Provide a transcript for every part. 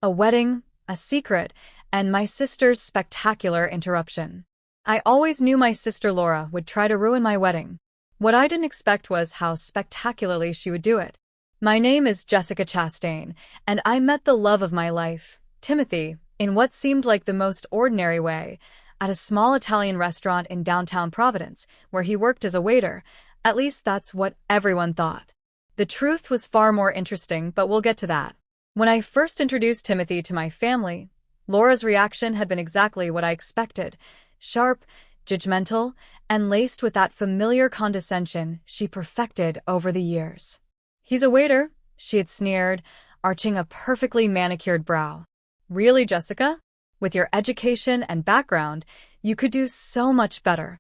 A wedding, a secret, and my sister's spectacular interruption. I always knew my sister Laura would try to ruin my wedding. What I didn't expect was how spectacularly she would do it. My name is Jessica Chastain, and I met the love of my life, Timothy, in what seemed like the most ordinary way, at a small Italian restaurant in downtown Providence, where he worked as a waiter. At least that's what everyone thought. The truth was far more interesting, but we'll get to that. When I first introduced Timothy to my family, Laura's reaction had been exactly what I expected: sharp, judgmental, and laced with that familiar condescension she perfected over the years. "He's a waiter," she had sneered, arching a perfectly manicured brow. "Really, Jessica? With your education and background, you could do so much better."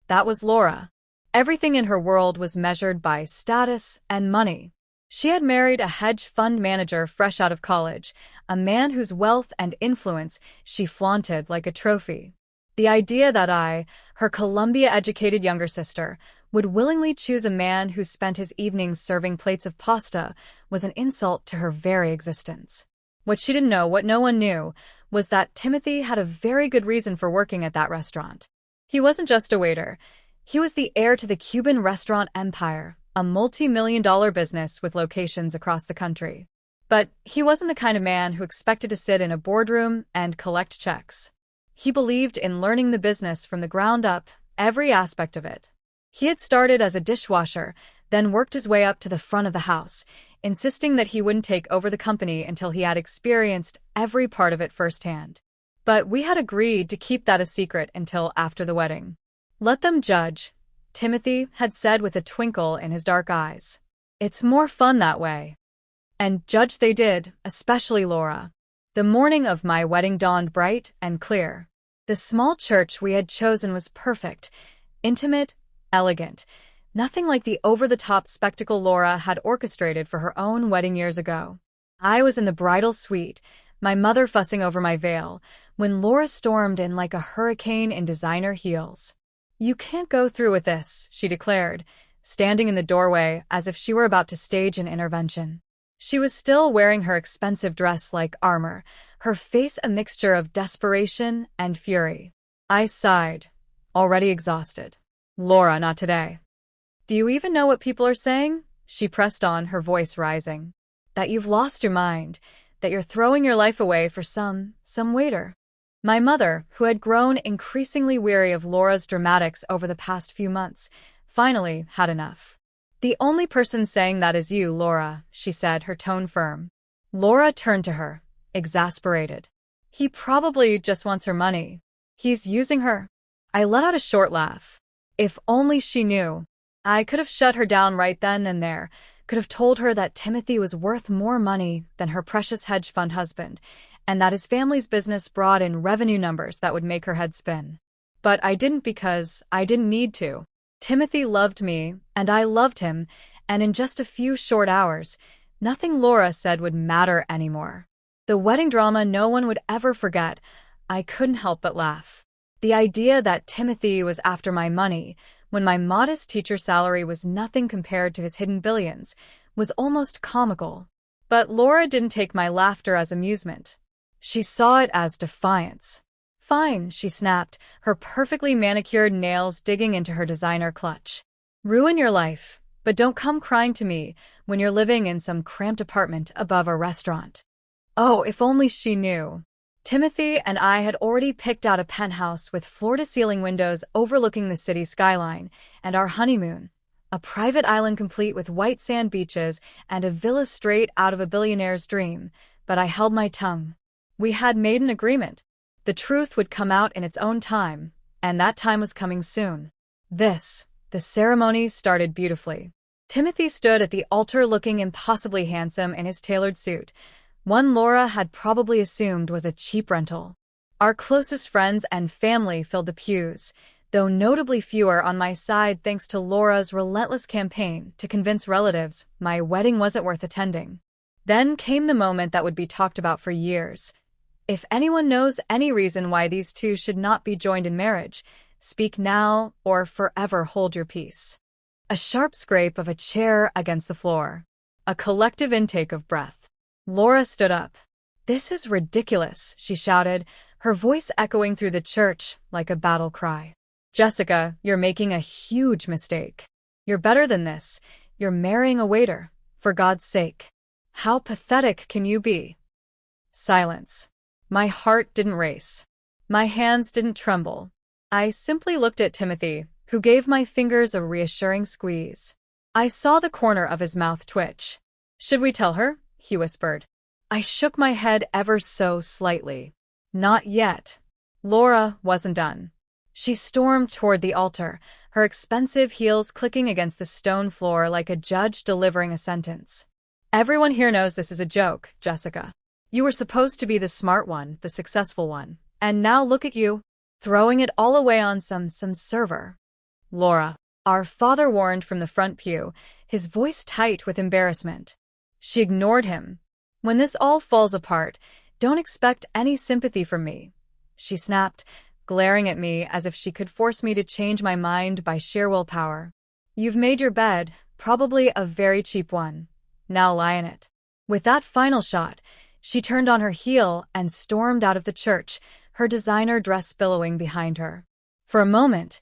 That was Laura. Everything in her world was measured by status and money. She had married a hedge fund manager fresh out of college, a man whose wealth and influence she flaunted like a trophy. The idea that I, her Columbia-educated younger sister, would willingly choose a man who spent his evenings serving plates of pasta was an insult to her very existence. What she didn't know, what no one knew, was that Timothy had a very good reason for working at that restaurant. He wasn't just a waiter. He was the heir to the Cuban restaurant empire, a multi-million-dollar business with locations across the country. But he wasn't the kind of man who expected to sit in a boardroom and collect checks. He believed in learning the business from the ground up, every aspect of it. He had started as a dishwasher, then worked his way up to the front of the house, insisting that he wouldn't take over the company until he had experienced every part of it firsthand. But we had agreed to keep that a secret until after the wedding. "Let them judge," Timothy had said with a twinkle in his dark eyes. "It's more fun that way." And judge they did, especially Laura. The morning of my wedding dawned bright and clear. The small church we had chosen was perfect, intimate, elegant, nothing like the over-the-top spectacle Laura had orchestrated for her own wedding years ago. I was in the bridal suite, my mother fussing over my veil, when Laura stormed in like a hurricane in designer heels. "You can't go through with this," she declared, standing in the doorway as if she were about to stage an intervention. She was still wearing her expensive dress like armor, her face a mixture of desperation and fury. I sighed, already exhausted. "Laura, not today." "Do you even know what people are saying?" she pressed on, her voice rising. "That you've lost your mind, that you're throwing your life away for some waiter." My mother, who had grown increasingly weary of Laura's dramatics over the past few months, finally had enough. "The only person saying that is you, Laura," she said, her tone firm. Laura turned to her, exasperated. "He probably just wants her money. He's using her." I let out a short laugh. If only she knew. I could have shut her down right then and there, could have told her that Timothy was worth more money than her precious hedge fund husband, and that his family's business brought in revenue numbers that would make her head spin. But I didn't, because I didn't need to. Timothy loved me, and I loved him, and in just a few short hours, nothing Laura said would matter anymore. The wedding drama no one would ever forget. I couldn't help but laugh. The idea that Timothy was after my money, when my modest teacher salary was nothing compared to his hidden billions, was almost comical. But Laura didn't take my laughter as amusement. She saw it as defiance. "Fine," she snapped, her perfectly manicured nails digging into her designer clutch. "Ruin your life, but don't come crying to me when you're living in some cramped apartment above a restaurant." Oh, if only she knew. Timothy and I had already picked out a penthouse with floor-to-ceiling windows overlooking the city skyline, and our honeymoon, a private island complete with white sand beaches and a villa straight out of a billionaire's dream, but I held my tongue. We had made an agreement. The truth would come out in its own time, and that time was coming soon. The ceremony started beautifully. Timothy stood at the altar looking impossibly handsome in his tailored suit, one Laura had probably assumed was a cheap rental. Our closest friends and family filled the pews, though notably fewer on my side thanks to Laura's relentless campaign to convince relatives my wedding wasn't worth attending. Then came the moment that would be talked about for years. If anyone knows any reason why these two should not be joined in marriage, speak now or forever hold your peace. A sharp scrape of a chair against the floor. A collective intake of breath. Laura stood up. "This is ridiculous," she shouted, her voice echoing through the church like a battle cry. "Jessica, you're making a huge mistake. You're better than this. You're marrying a waiter, for God's sake. How pathetic can you be?" Silence. My heart didn't race. My hands didn't tremble. I simply looked at Timothy, who gave my fingers a reassuring squeeze. I saw the corner of his mouth twitch. "Should we tell her?" he whispered. I shook my head ever so slightly. Not yet. Laura wasn't done. She stormed toward the altar, her expensive heels clicking against the stone floor like a judge delivering a sentence. "Everyone here knows this is a joke, Jessica. You were supposed to be the smart one, the successful one, and now look at you, throwing it all away on some server." "Laura," our father warned from the front pew, his voice tight with embarrassment. She ignored him. "When this all falls apart, don't expect any sympathy from me," she snapped, glaring at me as if she could force me to change my mind by sheer willpower. "You've made your bed, probably a very cheap one. Now lie in it." With that final shot, she turned on her heel and stormed out of the church, her designer dress billowing behind her. For a moment,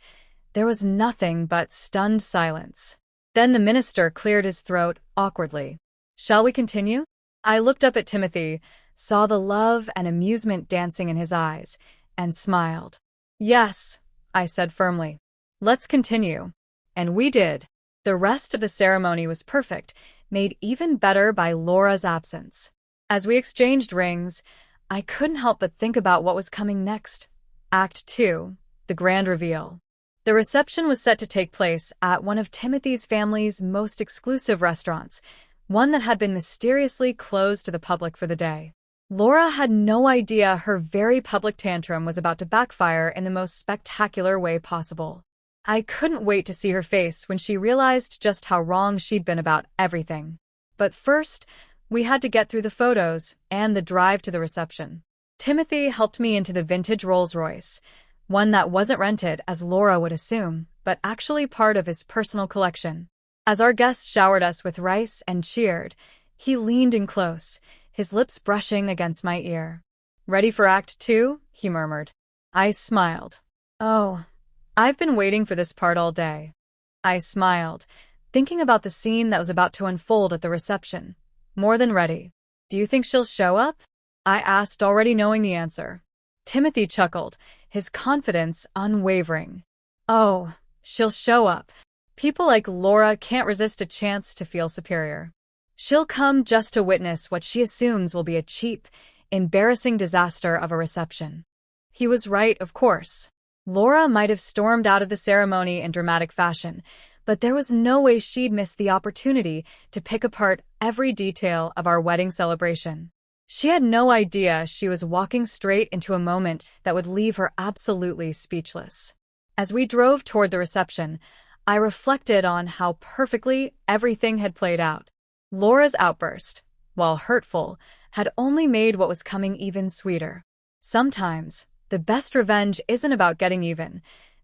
there was nothing but stunned silence. Then the minister cleared his throat awkwardly. "Shall we continue?" I looked up at Timothy, saw the love and amusement dancing in his eyes, and smiled. "Yes," I said firmly. "Let's continue." And we did. The rest of the ceremony was perfect, made even better by Laura's absence. As we exchanged rings, I couldn't help but think about what was coming next. Act 2, the grand reveal. The reception was set to take place at one of Timothy's family's most exclusive restaurants, one that had been mysteriously closed to the public for the day. Laura had no idea her very public tantrum was about to backfire in the most spectacular way possible. I couldn't wait to see her face when she realized just how wrong she'd been about everything. But first, we had to get through the photos and the drive to the reception. Timothy helped me into the vintage Rolls-Royce, one that wasn't rented as Laura would assume, but actually part of his personal collection. As our guests showered us with rice and cheered, he leaned in close, his lips brushing against my ear. "Ready for Act 2?" he murmured. I smiled. "Oh, I've been waiting for this part all day." I smiled, thinking about the scene that was about to unfold at the reception. "More than ready." "Do you think she'll show up?" I asked, already knowing the answer. Timothy chuckled, his confidence unwavering. "Oh, she'll show up. People like Laura can't resist a chance to feel superior. She'll come just to witness what she assumes will be a cheap, embarrassing disaster of a reception." He was right, of course. Laura might have stormed out of the ceremony in dramatic fashion, but there was no way she'd miss the opportunity to pick apart every detail of our wedding celebration. She had no idea she was walking straight into a moment that would leave her absolutely speechless. As we drove toward the reception, I reflected on how perfectly everything had played out. Laura's outburst, while hurtful, had only made what was coming even sweeter. Sometimes, the best revenge isn't about getting even.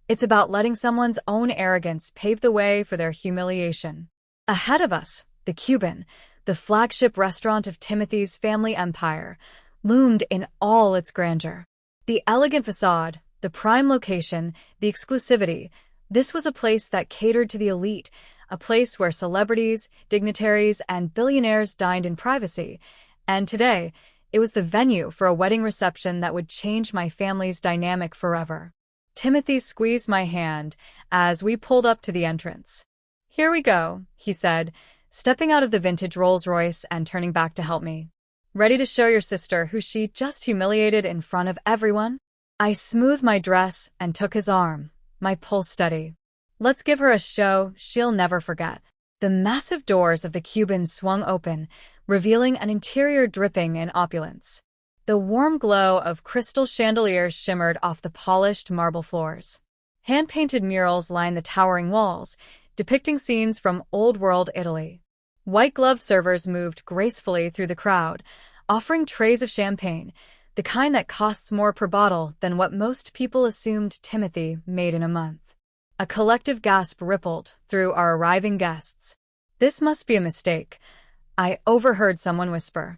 It's about letting someone's own arrogance pave the way for their humiliation. Ahead of us, the Cuban, the flagship restaurant of Timothy's family empire, loomed in all its grandeur. The elegant facade, the prime location, the exclusivity. This was a place that catered to the elite, a place where celebrities, dignitaries, and billionaires dined in privacy. And today, it was the venue for a wedding reception that would change my family's dynamic forever. Timothy squeezed my hand as we pulled up to the entrance. "Here we go," he said, stepping out of the vintage Rolls-Royce and turning back to help me. "Ready to show your sister who she just humiliated in front of everyone?" I smoothed my dress and took his arm, my pulse steady. "Let's give her a show she'll never forget." The massive doors of the Cuban swung open, revealing an interior dripping in opulence. The warm glow of crystal chandeliers shimmered off the polished marble floors. Hand-painted murals lined the towering walls, depicting scenes from old-world Italy. White-gloved servers moved gracefully through the crowd, offering trays of champagne, the kind that costs more per bottle than what most people assumed Timothy made in a month. A collective gasp rippled through our arriving guests. "This must be a mistake," I overheard someone whisper.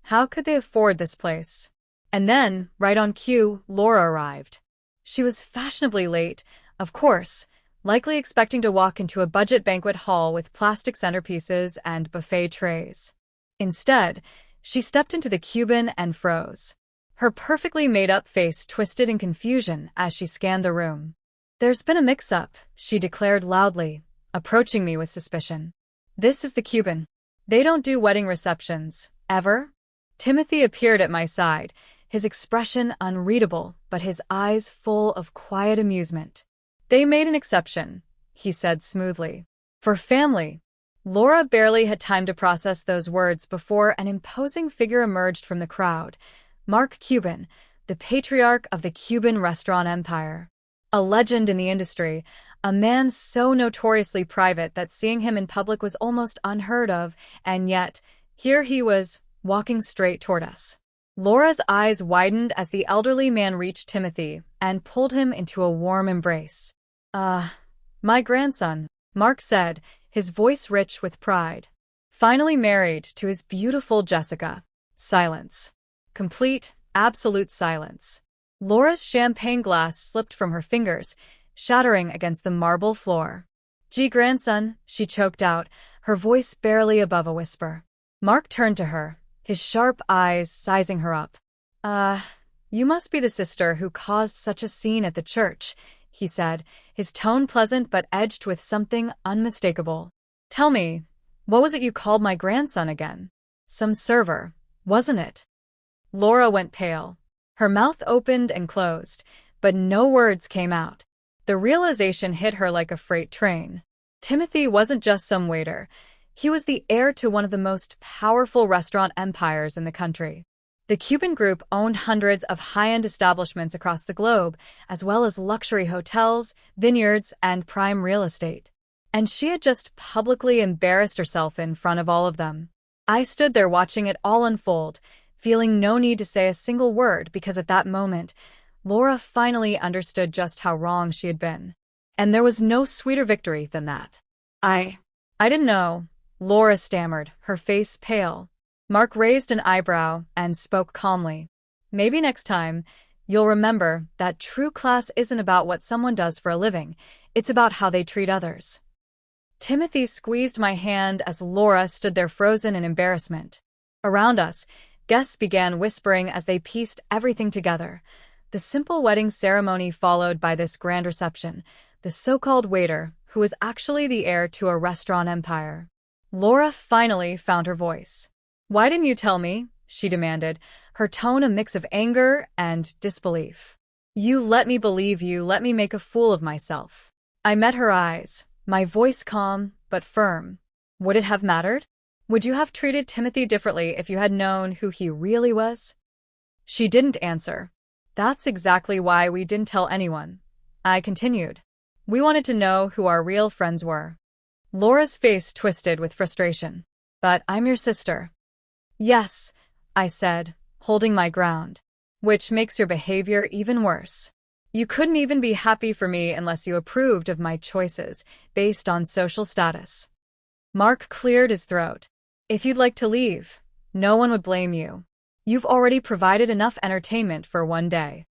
How could they afford this place? And then, right on cue, Laura arrived. She was fashionably late, of course, likely expecting to walk into a budget banquet hall with plastic centerpieces and buffet trays. Instead, she stepped into the Cuban and froze. Her perfectly made-up face twisted in confusion as she scanned the room. "There's been a mix-up," she declared loudly, approaching me with suspicion. "This is the Cuban. They don't do wedding receptions, ever?" Timothy appeared at my side, his expression unreadable, but his eyes full of quiet amusement. "They made an exception," he said smoothly. "For family." Laura barely had time to process those words before an imposing figure emerged from the crowd. Mark Cuban, the patriarch of the Cuban restaurant empire. A legend in the industry, a man so notoriously private that seeing him in public was almost unheard of, and yet, here he was, walking straight toward us. Laura's eyes widened as the elderly man reached Timothy and pulled him into a warm embrace. My grandson," Mark said, his voice rich with pride. "Finally married to his beautiful Jessica." Silence. Complete, absolute silence. Laura's champagne glass slipped from her fingers, shattering against the marble floor. "Gee, grandson," she choked out, her voice barely above a whisper. Mark turned to her, his sharp eyes sizing her up. You must be the sister who caused such a scene at the church," he said, his tone pleasant but edged with something unmistakable. "Tell me, what was it you called my grandson again? Some server, wasn't it?" Laura went pale. Her mouth opened and closed, but no words came out. The realization hit her like a freight train. Timothy wasn't just some waiter. He was the heir to one of the most powerful restaurant empires in the country. The Cuban group owned hundreds of high-end establishments across the globe, as well as luxury hotels, vineyards, and prime real estate. And she had just publicly embarrassed herself in front of all of them. I stood there watching it all unfold, feeling no need to say a single word because at that moment, Laura finally understood just how wrong she had been. And there was no sweeter victory than that. I didn't know," Laura stammered, her face pale. Mark raised an eyebrow and spoke calmly. "Maybe next time, you'll remember that true class isn't about what someone does for a living, it's about how they treat others." Timothy squeezed my hand as Laura stood there frozen in embarrassment. Around us, guests began whispering as they pieced everything together. The simple wedding ceremony followed by this grand reception, the so-called waiter, who was actually the heir to a restaurant empire. Laura finally found her voice. "Why didn't you tell me?" she demanded, her tone a mix of anger and disbelief. "You let me believe you, let me make a fool of myself." I met her eyes, my voice calm but firm. Would it have mattered? Would you have treated Timothy differently if you had known who he really was? She didn't answer. "That's exactly why we didn't tell anyone," I continued. "We wanted to know who our real friends were." Laura's face twisted with frustration. "But I'm your sister." "Yes," I said, holding my ground. "Which makes your behavior even worse. You couldn't even be happy for me unless you approved of my choices, based on social status." Mark cleared his throat. "If you'd like to leave, no one would blame you. You've already provided enough entertainment for one day."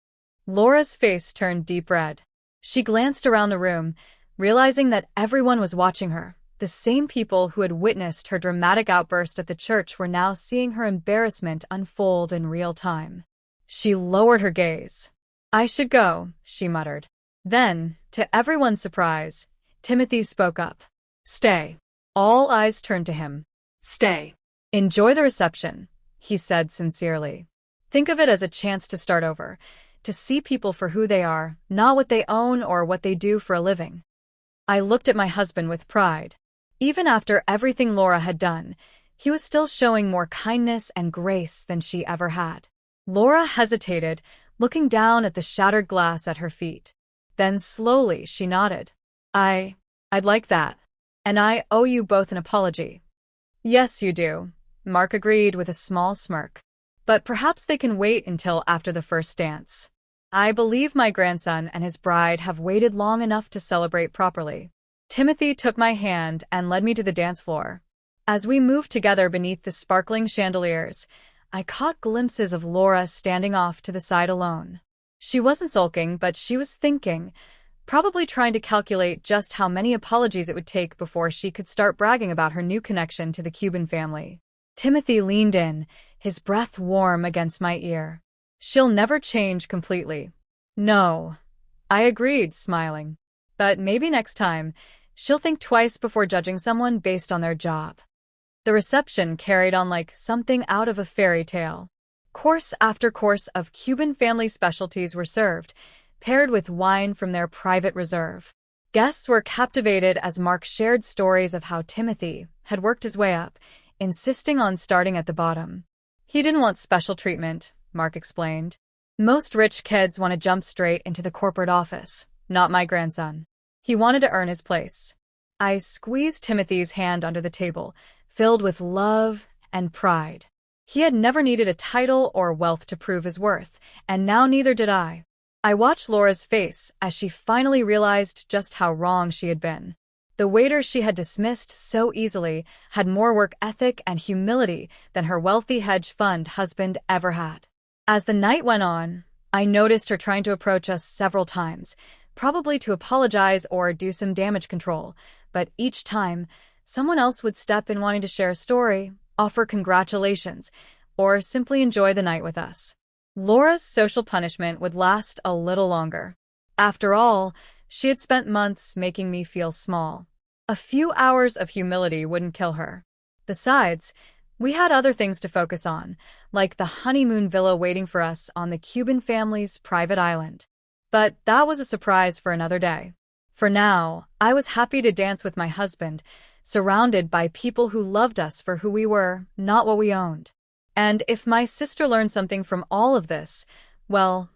Laura's face turned deep red. She glanced around the room, realizing that everyone was watching her. The same people who had witnessed her dramatic outburst at the church were now seeing her embarrassment unfold in real time. She lowered her gaze. "I should go," she muttered. Then, to everyone's surprise, Timothy spoke up. "Stay." All eyes turned to him. "Stay. Enjoy the reception," he said sincerely. "Think of it as a chance to start over, to see people for who they are, not what they own or what they do for a living." I looked at my husband with pride. Even after everything Laura had done, he was still showing more kindness and grace than she ever had. Laura hesitated, looking down at the shattered glass at her feet. Then slowly she nodded. I'd like that. And I owe you both an apology." "Yes, you do," Mark agreed with a small smirk. "But perhaps they can wait until after the first dance. I believe my grandson and his bride have waited long enough to celebrate properly." Timothy took my hand and led me to the dance floor. As we moved together beneath the sparkling chandeliers, I caught glimpses of Laura standing off to the side alone. She wasn't sulking, but she was thinking, probably trying to calculate just how many apologies it would take before she could start bragging about her new connection to the Cuban family. Timothy leaned in, his breath warm against my ear. She'll never change completely. No. I agreed, smiling. But maybe next time, she'll think twice before judging someone based on their job. The reception carried on like something out of a fairy tale. Course after course of Cuban family specialties were served, paired with wine from their private reserve. Guests were captivated as Mark shared stories of how Timothy had worked his way up, insisting on starting at the bottom. He didn't want special treatment, Mark explained. Most rich kids want to jump straight into the corporate office, not my grandson. He wanted to earn his place. I squeezed Timothy's hand under the table, filled with love and pride. He had never needed a title or wealth to prove his worth, and now neither did I. I watched Laura's face as she finally realized just how wrong she had been. The waiter she had dismissed so easily had more work ethic and humility than her wealthy hedge fund husband ever had. As the night went on, I noticed her trying to approach us several times, probably to apologize or do some damage control, but each time, someone else would step in wanting to share a story, offer congratulations, or simply enjoy the night with us. Laura's social punishment would last a little longer. After all, she had spent months making me feel small. A few hours of humility wouldn't kill her. Besides, we had other things to focus on, like the honeymoon villa waiting for us on the Cuban family's private island. But that was a surprise for another day. For now, I was happy to dance with my husband, surrounded by people who loved us for who we were, not what we owned. And if my sister learned something from all of this, well,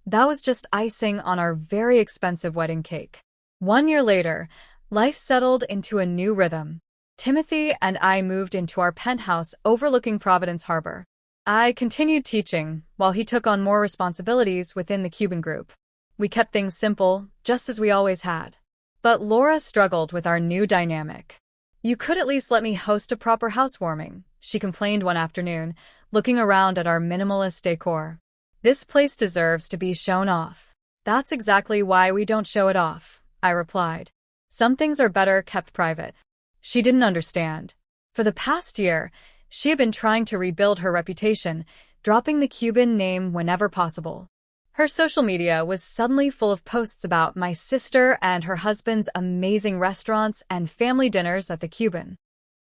that was just icing on our very expensive wedding cake. 1 year later, life settled into a new rhythm. Timothy and I moved into our penthouse overlooking Providence Harbor. I continued teaching, while he took on more responsibilities within the Cuban group. We kept things simple, just as we always had. But Laura struggled with our new dynamic. "You could at least let me host a proper housewarming," she complained one afternoon, looking around at our minimalist decor. "This place deserves to be shown off." "That's exactly why we don't show it off," I replied. "Some things are better kept private." She didn't understand. For the past year, she had been trying to rebuild her reputation, dropping the Cuban name whenever possible. Her social media was suddenly full of posts about my sister and her husband's amazing restaurants and family dinners at the Cuban.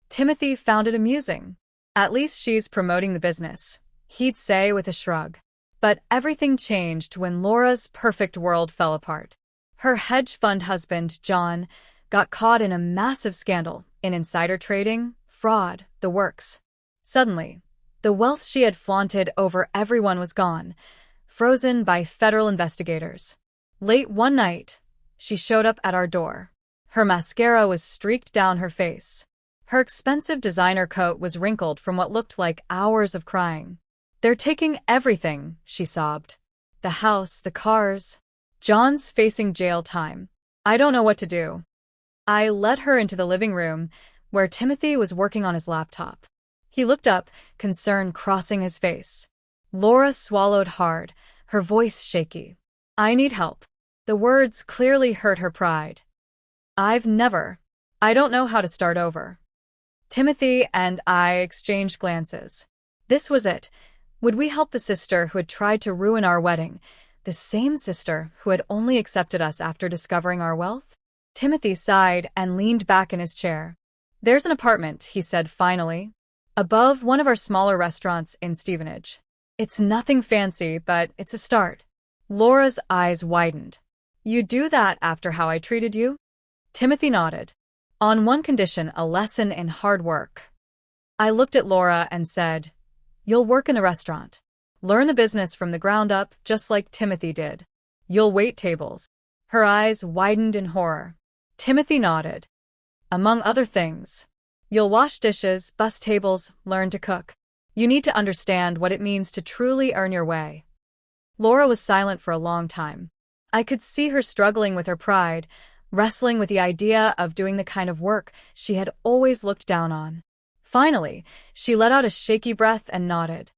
Timothy found it amusing. "At least she's promoting the business," he'd say with a shrug. But everything changed when Laura's perfect world fell apart. Her hedge fund husband, John, got caught in a massive scandal in insider trading, fraud, the works. Suddenly, the wealth she had flaunted over everyone was gone, frozen by federal investigators. Late one night, she showed up at our door. Her mascara was streaked down her face. Her expensive designer coat was wrinkled from what looked like hours of crying. "They're taking everything," she sobbed. "The house, the cars. John's facing jail time. I don't know what to do." I led her into the living room, where Timothy was working on his laptop. He looked up, concern crossing his face. Laura swallowed hard, her voice shaky. "I need help." The words clearly hurt her pride. I don't know how to start over." Timothy and I exchanged glances. This was it. Would we help the sister who had tried to ruin our wedding, the same sister who had only accepted us after discovering our wealth? Timothy sighed and leaned back in his chair. "There's an apartment," he said finally, "above one of our smaller restaurants in Stevenage. It's nothing fancy, but it's a start." Laura's eyes widened. "You do that after how I treated you?" Timothy nodded. "On one condition, a lesson in hard work." I looked at Laura and said, "You'll work in a restaurant. Learn the business from the ground up, just like Timothy did. You'll wait tables." Her eyes widened in horror. Timothy nodded. "Among other things. You'll wash dishes, bus tables, learn to cook. You need to understand what it means to truly earn your way." Laura was silent for a long time. I could see her struggling with her pride, wrestling with the idea of doing the kind of work she had always looked down on. Finally, she let out a shaky breath and nodded.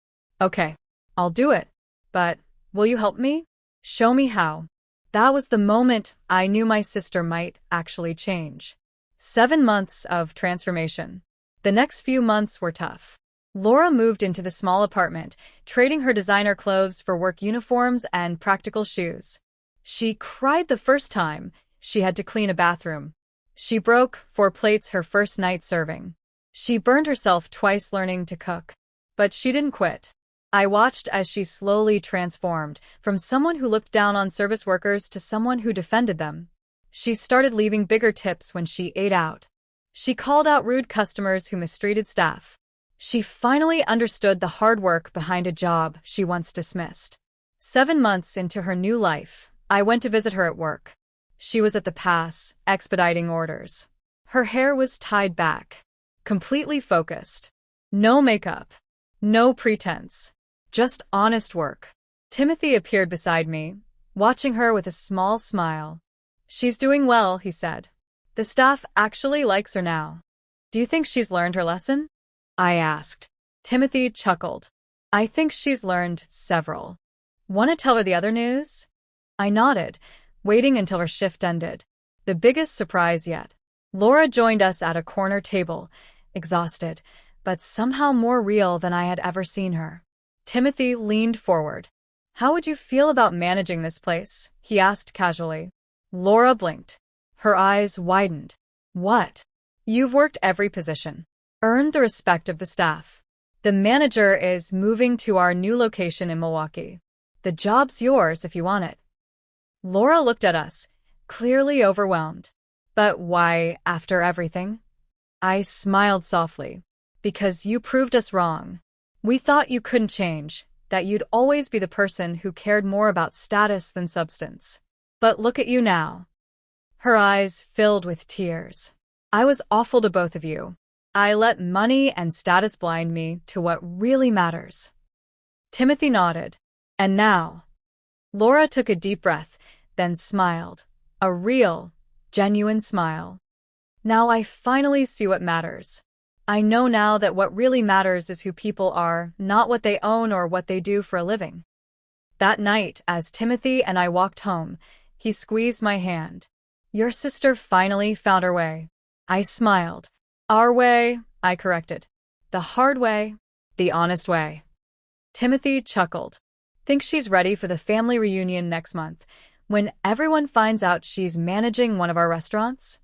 Okay, I'll do it. But will you help me? Show me how. That was the moment I knew my sister might actually change. 7 months of transformation. The next few months were tough. Laura moved into the small apartment, trading her designer clothes for work uniforms and practical shoes. She cried the first time she had to clean a bathroom. She broke 4 plates her first night serving. She burned herself twice learning to cook. But she didn't quit. I watched as she slowly transformed, from someone who looked down on service workers to someone who defended them. She started leaving bigger tips when she ate out. She called out rude customers who mistreated staff. She finally understood the hard work behind a job she once dismissed. 7 months into her new life, I went to visit her at work. She was at the pass, expediting orders. Her hair was tied back, completely focused. No makeup, no pretense, just honest work. Timothy appeared beside me, watching her with a small smile. She's doing well, he said. The staff actually likes her now. Do you think she's learned her lesson? I asked. Timothy chuckled. I think she's learned several. Want to tell her the other news? I nodded, waiting until her shift ended. The biggest surprise yet. Laura joined us at a corner table, exhausted, but somehow more real than I had ever seen her. Timothy leaned forward. How would you feel about managing this place? He asked casually. Laura blinked. Her eyes widened. What? You've worked every position. Earned the respect of the staff. The manager is moving to our new location in Milwaukee. The job's yours if you want it. Laura looked at us, clearly overwhelmed. But why, after everything? I smiled softly. Because you proved us wrong. We thought you couldn't change, that you'd always be the person who cared more about status than substance. But look at you now. Her eyes filled with tears. I was awful to both of you. I let money and status blind me to what really matters. Timothy nodded. And now? Laura took a deep breath, then smiled. A real, genuine smile. Now I finally see what matters. I know now that what really matters is who people are, not what they own or what they do for a living. That night, as Timothy and I walked home, he squeezed my hand. Your sister finally found her way. I smiled. Our way, I corrected. The hard way, the honest way. Timothy chuckled. Think she's ready for the family reunion next month, when everyone finds out she's managing one of our restaurants?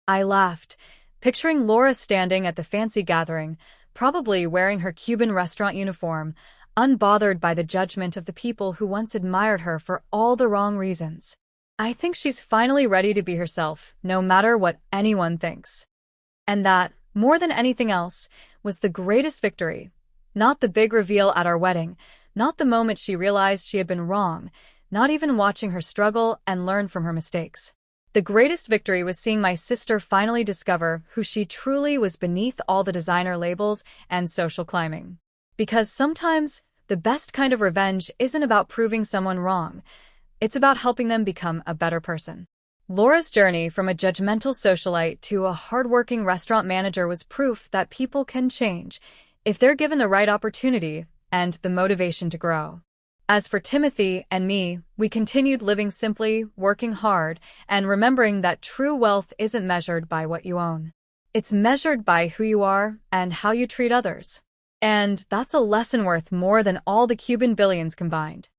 I laughed, picturing Laura standing at the fancy gathering, probably wearing her Cuban restaurant uniform, unbothered by the judgment of the people who once admired her for all the wrong reasons. I think she's finally ready to be herself, no matter what anyone thinks. And that, more than anything else, was the greatest victory. Not the big reveal at our wedding, not the moment she realized she had been wrong, not even watching her struggle and learn from her mistakes. The greatest victory was seeing my sister finally discover who she truly was beneath all the designer labels and social climbing. Because sometimes, the best kind of revenge isn't about proving someone wrong. It's about helping them become a better person. Laura's journey from a judgmental socialite to a hardworking restaurant manager was proof that people can change if they're given the right opportunity and the motivation to grow. As for Timothy and me, we continued living simply, working hard, and remembering that true wealth isn't measured by what you own. It's measured by who you are and how you treat others. And that's a lesson worth more than all the Cuban billions combined.